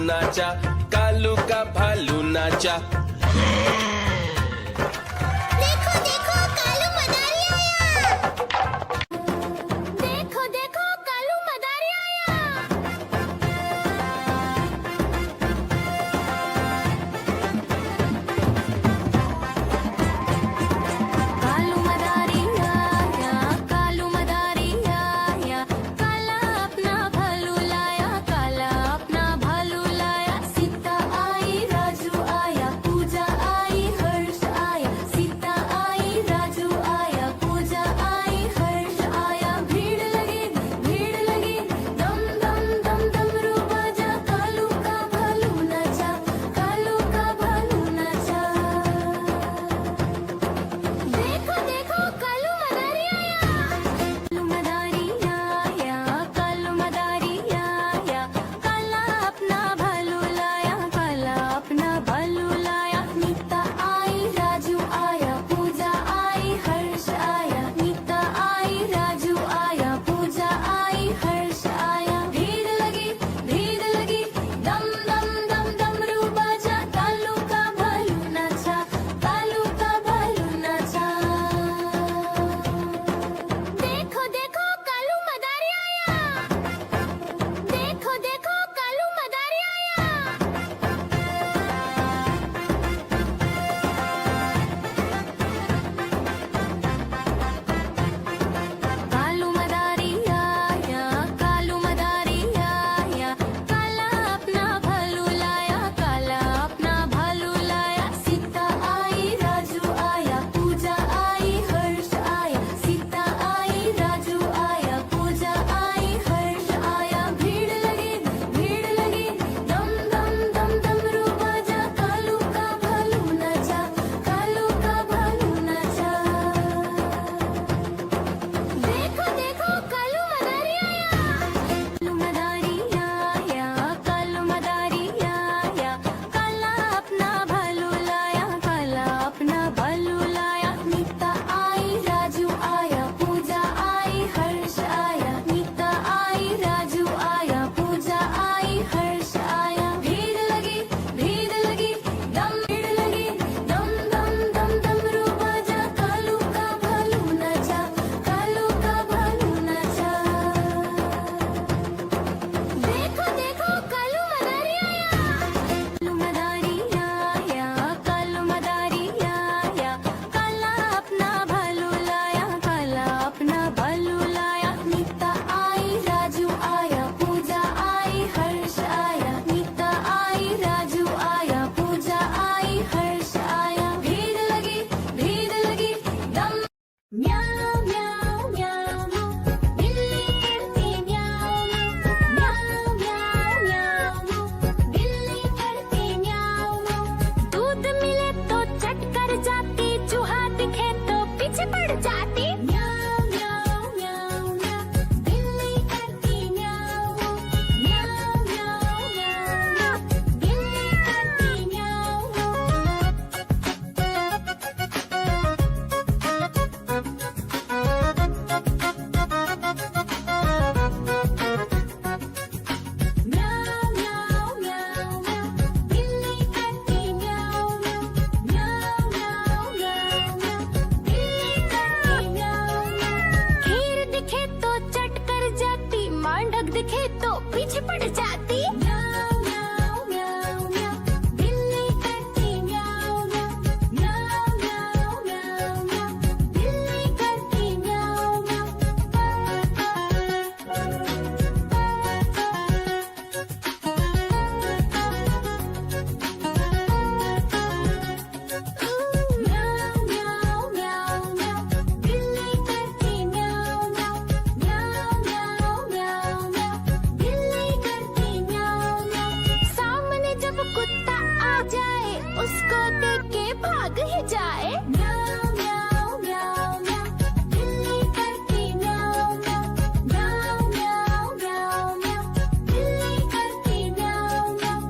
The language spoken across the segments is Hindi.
नाचा, कालू का भालू नाचा। देखो देखो कालू मदारी आया। देखो देखो कालू मदारी आया। कालू मदारी आया, कालू मदारी आया, काला अपना भालू लाया, काला अपना भालू लाया। सीता आई राजू आया, पूजा आई हर्ष आया, सीता आई राजू आया, पूजा आई हर्ष आया। भीड़ लगी दम दम दम डमरू बाजा, कालू का भालू नाचा, कालू का भालू नाचा। देखो देखो कालू मदारी आया। कालू मदारी आया, कालू मदारी आया, काला अपना भालू लाया, काला अपना भालू लाया। नीता आई राजू आया, पूजा आई हर्ष आया, नीता आई राजू आया, पूजा आई हर्ष आया। भीड़ लगी दम दम दम डमरू बाजा, कालू का भालू नाचा, कालू का भालू नाचा। देखो देखो कालू मदारी आया। देखो देखो कालू मदारी आया। कालू मदारी आया, कालू मदारी आया, काला अपना भालू लाया, काला अपना भालू लाया। सीता आई राजू आया, पूजा आई हर्ष आया, सीता आई राजू आया, पूजा आई हर्ष आया। भीड़ लगी दम दम दम डमरू बाजा, कालू का भालू नाचा, कालू का भालू नाचा। देखो देखो कालू मदारी आया। कालू मदारी आया, कालू मदारी आया, काला अपना भालू लाया, काला अपना भालू लाया। नीता आई राजू आया, पूजा आई हर्ष आया, नीता आई राजू आया, पूजा आई हर्ष आया। भीड़ लगी दम दम दम डमरू बाजा, कालू का भालू नाचा, कालू का भालू नाचा। देखो देखो कालू मदारी आया। कालू मदारी आया, कालू मदारी आया, काला अपना भालू लाया, काला अपना भालू लाया। नीता आई राजू आया, पूजा आई हर्ष आया, नीता आई राजू आया, पूजा आई हर्ष आया। भीड़ लगी दम म्याऊ म्याऊ म्याऊ बिल्ली करती म्याऊ म्याऊ म्याऊ म्याऊ बिल्ली करती म्याऊ। दूध मिले तो चट कर जाती, चूहा दिखे तो पीछे पड़ जाती। म्याऊ म्याऊ म्याऊ म्याऊ बिल्ली करती म्याऊ म्याऊ म्याऊ म्याऊ बिल्ली करती म्याऊ। म्याऊ म्याऊ म्याऊ म्याऊ बिल्ली करती म्याऊ म्याऊ म्याऊ म्याऊ म्याऊ बिल्ली करती म्याऊ। खीर दिखे तो चट कर जाती, मांडक दिखे तो पीछे पड़ जाती। म्याऊ म्याऊ म्याऊ म्याऊ बिल्ली करती म्याऊ म्याऊ म्याऊ म्याऊ म्याऊ बिल्ली करती म्याऊ म्याऊ। म्याऊ म्याऊ म्याऊ म्याऊ बिल्ली करती म्याऊ म्याऊ म्याऊ म्याऊ म्याऊ बिल्ली करती म्याऊ म्याऊ। सामने जब कुत्ता आ जाए, उसको देख के भाग ही जाए। म्याऊ म्याऊ म्याऊ म्याऊ बिल्ली करती म्याऊ म्याऊ म्याऊ म्याऊ म्याऊ बिल्ली करती म्याऊ म्याऊ।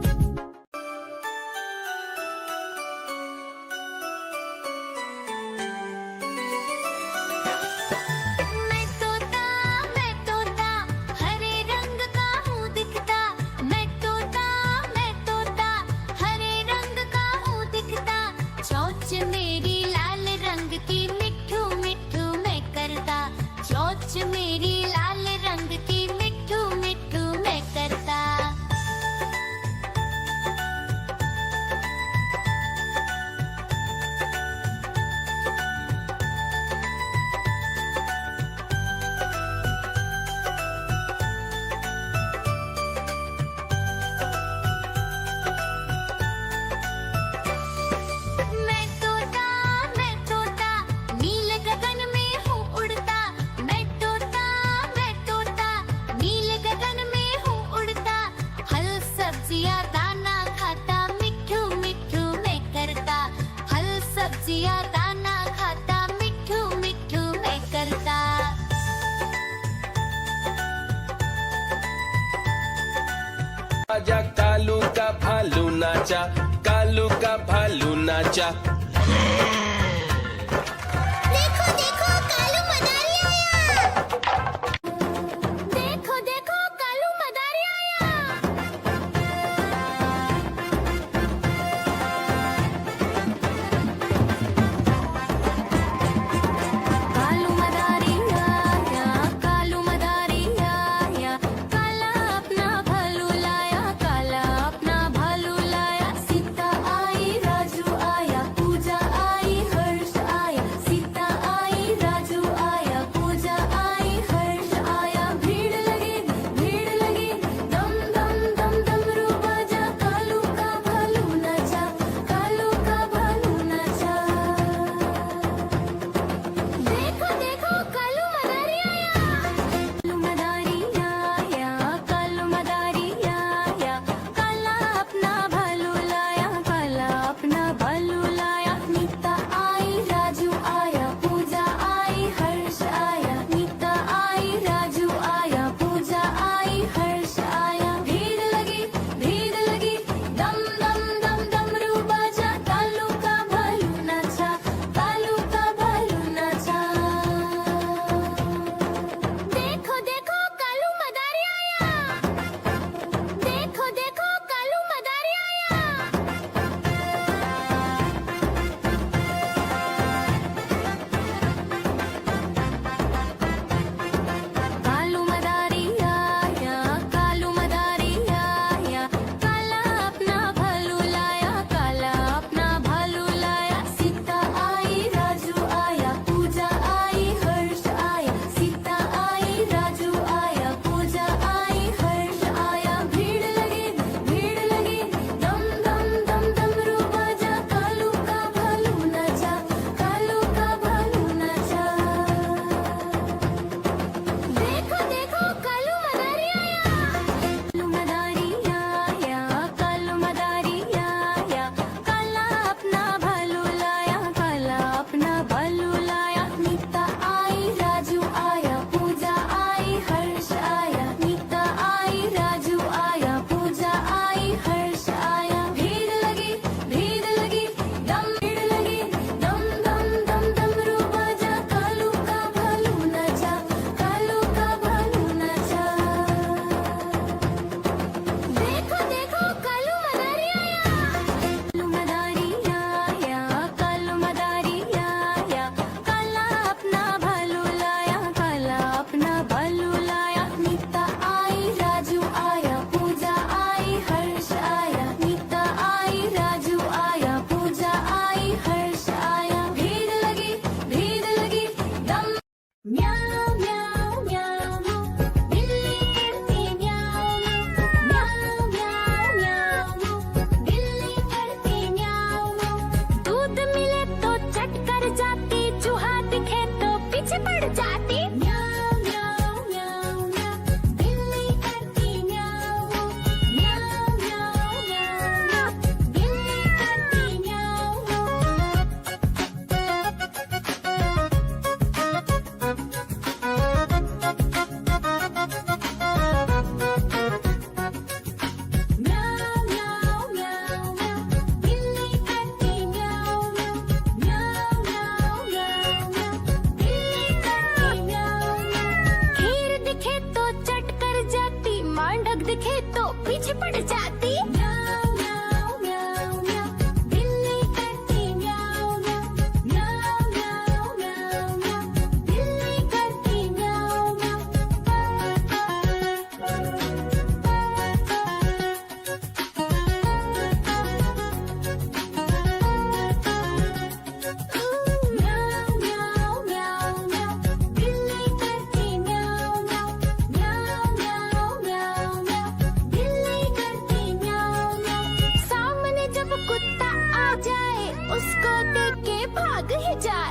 मैं तोता हरे रंग का हूँ दिखता। मैं तोता चिया दाना खाता मिठू मिठू मैं करता आजा कालू का भालू नाचा, कालू का भालू नाचा। देखो देखो कालू मदारी आया देखो देखो कालू मदारी आया कालू मदारी आया कालू मदारी आया काला अपना भालू लाया काला अपना भालू लाया सीता आई राजू आया पूजा आई हर्ष आया सीता आई राजू आया पूजा आई हर्ष आया भीड़ लगी दम दम दम डमरू बाजा कालू का भालू नाचा कालू का भालू नाचा देखो देखो कालू मदारी आया कालू मदारी आया काला अपना भालू लाया काला अपना भालू लाया नीता आई राजू आया पूजा आई हर्ष आया नीता आई राजू आया पूजा आई हर्ष आया भीड़ लगी दम दम दम डमरू बाजा कालू का भालू नाचा कालू का भालू नाचा देखो देखो कालू मदारी आया देखो देखो कालू मदारी आया कालू मदारी आया कालू मदारी आया काला अपना भालू लाया काला अपना भालू लाया सीता आई राजू आया पूजा आई हर्ष आया सीता आई राजू आया पूजा आई हर्ष आया भीड़ लगी दम दम दम डमरू बाजा कालू का भालू नाचा कालू का भालू नाचा देखो देखो कालू मदारी आया कालू मदारी आया काला अपना भालू लाया काला अपना भालू लाया नीता आई राजू आया पूजा आई हर्ष आया नीता आई राजू आया पूजा आई हर्ष आया भीड़ लगी दम दम दम डमरू बाजा कालू का भालू नाचा कालू का भालू नाचा देखो देखो कालू मदारी आया कालू मदारी आया काला अपना भालू लाया काला अपना भालू लाया नीता आई राजू आया पूजा आई हर्ष आया नीता आई राजू आया पूजा आई हर्ष आया भीड़ लगी दम म्याऊ म्याऊ म्याऊ बिल्ली करती म्याऊ म्याऊ म्याऊ म्याऊ बिल्ली करती म्याऊ दूध मिले तो चट कर जाती चूहा दिखे तो पीछे पड़ जाती म्याऊ म्याऊ म्याऊ म्याऊ बिल्ली करती म्याऊ म्याऊ म्याऊ म्याऊ बिल्ली करती म्याऊ म्याऊ म्याऊ म्याऊ म्याऊ बिल्ली करती म्याऊ म्याऊ म्याऊ म्याऊ म्याऊ बिल्ली करती म्याऊ खीर दिखे तो चट कर जाती मांडक दिखे तो पीछे पड़ जाती म्याऊ म्याऊ म्याऊ म्याऊ बिल्ली करती म्याऊ म्याऊ म्याऊ म्याऊ म्याऊ बिल्ली करती म्याऊ म्याऊ म्याऊ म्याऊ म्याऊ बिल्ली करती म्याऊ म्याऊ म्याऊ म्याऊ म्याऊ बिल्ली करती म्याऊ सामने जब कुत्ता आ जाए उसको देख के भाग ही जाए